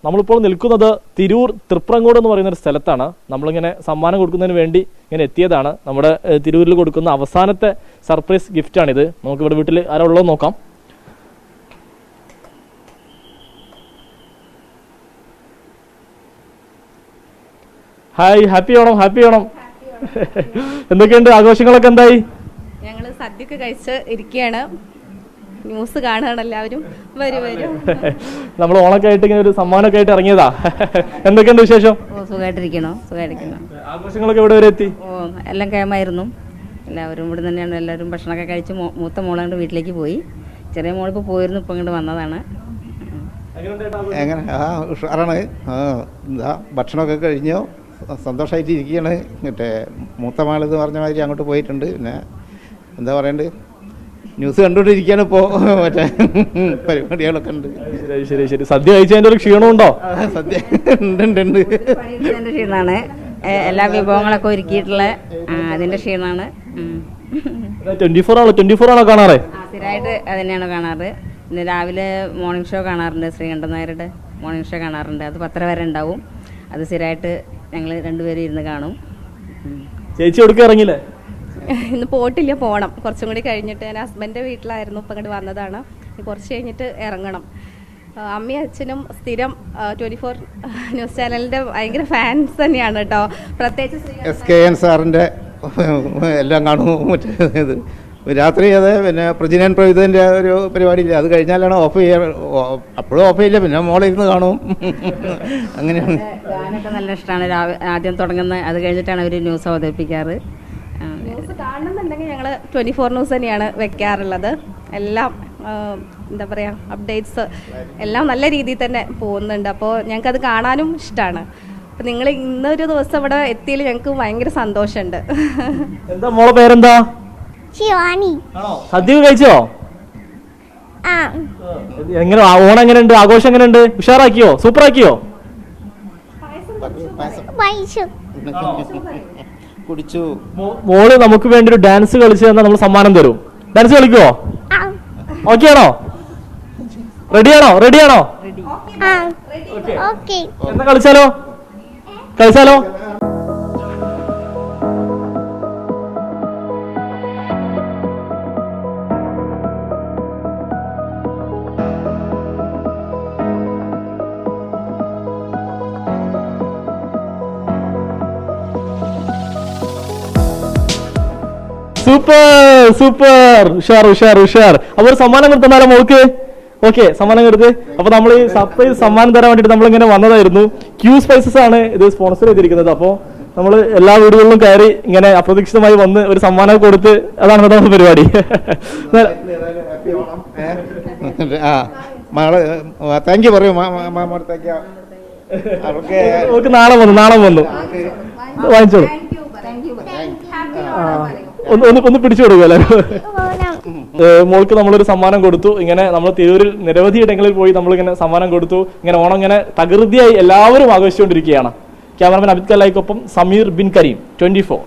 നമ്മളിപ്പോൾ നിൽക്കുന്നത് തിരൂർ തൃപ്രങ്ങോട് എന്ന് പറയുന്ന ഒരു സ്ഥലത്താണ്. നമ്മളിങ്ങനെ സമ്മാനം കൊടുക്കുന്നതിന് വേണ്ടി ഇങ്ങനെ എത്തിയതാണ്. നമ്മുടെ തിരൂരിൽ കൊടുക്കുന്ന അവസാനത്തെ സർപ്രൈസ് ഗിഫ്റ്റാണിത്. നമുക്ക് ഇവിടെ വീട്ടിൽ ആരാ ഉള്ളത് നോക്കാം. Hi, happy Onam, happy Onam. എന്തൊക്കെയുണ്ട്, ആഘോഷങ്ങളൊക്കെ എന്തായി? ഞങ്ങള് സദ്യയൊക്കെ കഴിച്ച് ഇരിക്കുകയാണ്. ന്യൂസ് കാണുകയാണ് എല്ലാവരും. വരും വരും. നമ്മൾ ഓണൊക്കെ ആയിട്ട് ഇങ്ങനെ ഒരു സമ്മാനമൊക്കെ ആയിട്ട് ഇറങ്ങിയതാ. എന്തൊക്കെയുണ്ട് വിശേഷം? സുഖമായിട്ടിരിക്കണോ? ആഘോഷങ്ങളൊക്കെ ഇവിടെ വരെ എത്തി? എല്ലാം കേമായിരുന്നു. എല്ലാവരും ഇവിടെ തന്നെയാണ്. എല്ലാവരും ഭക്ഷണമൊക്കെ കഴിച്ച് മൂത്ത മോളങ്ങോട്ട് വീട്ടിലേക്ക് പോയി. ചെറിയ മോളിപ്പോൾ പോയിരുന്നു, ഇപ്പം ഇങ്ങോട്ട് വന്നതാണ്. എങ്ങനെ? ഉഷാറാണ്. എന്താ ഭക്ഷണമൊക്കെ കഴിഞ്ഞോ, സന്തോഷമായിട്ട് ഇരിക്കുകയാണ്. മറ്റേ മൂത്ത മാളെന്ന് പറഞ്ഞ മാതിരി അങ്ങോട്ട് പോയിട്ടുണ്ട്. പിന്നെ എന്താ പറയണ്ടത്, ന്യൂസ് കണ്ടുകൊണ്ടിരിക്കുകയാണ് ഇപ്പോൾ. മറ്റേ പരിപാടികളൊക്കെ ഉണ്ട്. ശരി ശരി. സദ്യ കഴിച്ചതിൻ്റെ ഒരു ക്ഷീണമുണ്ടോ? സദ്യ ഉണ്ട്. ക്ഷീണമാണ്. എല്ലാ വിഭവങ്ങളൊക്കെ ഒരുക്കിയിട്ടുള്ള അതിൻ്റെ ക്ഷീണമാണ്. 24 ആണോ കാണാറ്? സ്ഥിരമായിട്ട് അത് തന്നെയാണ് കാണാറ്. പിന്നെ രാവിലെ മോർണിംഗ് ഷോ കാണാറുണ്ട്. ശ്രീകണ്ഠൻ നായരുടെ മോർണിംഗ് ഷോ കാണാറുണ്ട്. അത് 10 വരെ ഉണ്ടാവും. അത് സ്ഥിരമായിട്ട് ഞങ്ങൾ രണ്ടുപേരും ഇരുന്ന് കാണും. ചേച്ചി കൊടുക്കുക ഇറങ്ങില്ലേ? ഇന്ന് പോയിട്ടില്ല, പോകണം. കുറച്ചും കൂടി കഴിഞ്ഞിട്ട്. ഞാൻ ഹസ്ബൻഡിൻ്റെ വീട്ടിലായിരുന്നു, ഇപ്പം ഇങ്ങോട്ട് വന്നതാണ്. കുറച്ച് കഴിഞ്ഞിട്ട് ഇറങ്ങണം. അമ്മയും അച്ഛനും സ്ഥിരം 24 ന്യൂസ് ചാനലിൻ്റെ ഭയങ്കര ഫാൻസ് തന്നെയാണ് കേട്ടോ. പ്രത്യേകിച്ച് SKN സാറിൻ്റെ എല്ലാം കാണും. മറ്റേ രാത്രി അത് പിന്നെ പ്രജിനൻ പ്രവിധൻ്റെ ഒരു പരിപാടിയില്ല, അത് കഴിഞ്ഞാലാണ് ഓഫ് ചെയ്യാൻ. അപ്പോഴും ഓഫ് ചെയ്യില്ല, പിന്നെ മോളിരുന്ന് കാണും. അങ്ങനെയാണ്. ഗാനൊക്കെ നല്ല ഇഷ്ടമാണ്. ആദ്യം തുടങ്ങുന്ന അത് കഴിഞ്ഞിട്ടാണ് അവർ ന്യൂസ് അവതരിപ്പിക്കാറ്. ന്യൂസ് കാണണമെന്നുണ്ടെങ്കിൽ ഞങ്ങൾ 24 ന്യൂസ് തന്നെയാണ് വെക്കാറുള്ളത്. എല്ലാം എന്താ പറയുക, അപ്ഡേറ്റ്സ് എല്ലാം നല്ല രീതിയിൽ തന്നെ പോകുന്നുണ്ട്. അപ്പോൾ ഞങ്ങൾക്കത് കാണാനും ഇഷ്ടമാണ്. അപ്പം നിങ്ങൾ ഇന്നൊരു ദിവസം ഇവിടെ എത്തിയതിൽ ഞങ്ങൾക്ക് ഭയങ്കര സന്തോഷമുണ്ട്. എന്താ മോളെ പേരെന്താ? ശിവാനി. സദ്യ കഴിച്ചോ? എങ്ങനെ ഓണം എങ്ങനെയുണ്ട്? ആഘോഷം എങ്ങനെയുണ്ട്? ഉഷാറാക്കിയോ? സൂപ്പറാക്കിയോ? കുടിച്ചു. മോള് നമുക്ക് വേണ്ടി ഒരു ഡാൻസ് കളിച്ചു തന്നാൽ നമ്മൾ സമ്മാനം തരും. ഡാൻസ് കളിക്കുവോ? ഓക്കെ ആണോ? റെഡിയാണോ? എന്നാ കളിച്ചാലോ? സൂപ്പർ. ഉഷാർ. അപ്പൊ ഒരു സമ്മാനം കൊടുത്താലോ മോൾക്ക്? ഓക്കെ, സമ്മാനം കൊടുത്ത്. അപ്പൊ നമ്മൾ ഈ സർപ്രൈസ് സമ്മാനം തരാൻ വേണ്ടിട്ട് നമ്മളിങ്ങനെ വന്നതായിരുന്നു. ക്യൂ സ്പൈസസ് ആണ് ഇത് സ്പോൺസർ ചെയ്തിരിക്കുന്നത്. അപ്പോൾ നമ്മൾ എല്ലാ വീടുകളിലും കയറി ഇങ്ങനെ അപ്രതീക്ഷിതമായി വന്ന് ഒരു സമ്മാനം കൊടുത്ത്, അതാണ് നമ്മുടെ പരിപാടി. താങ്ക് യു പറയൂ. നാളെ വന്നു വാങ്ങിച്ചോളൂ. ഒന്ന് പിടിച്ചു കൊടുക്കുമല്ലോ. മോൾക്ക് നമ്മളൊരു സമ്മാനം കൊടുത്തു. ഇങ്ങനെ നമ്മൾ തിരൂരിൽ നിരവധി ഇടങ്ങളിൽ പോയി നമ്മളിങ്ങനെ സമ്മാനം കൊടുത്തു. ഇങ്ങനെ ഓണം ഇങ്ങനെ തകൃതിയായി എല്ലാവരും ആഘോഷിച്ചുകൊണ്ടിരിക്കുകയാണ്. ക്യാമറമാൻ അബിദ് കല്ലായിക്കൊപ്പം സമീർ ബിൻ കരീം, 24.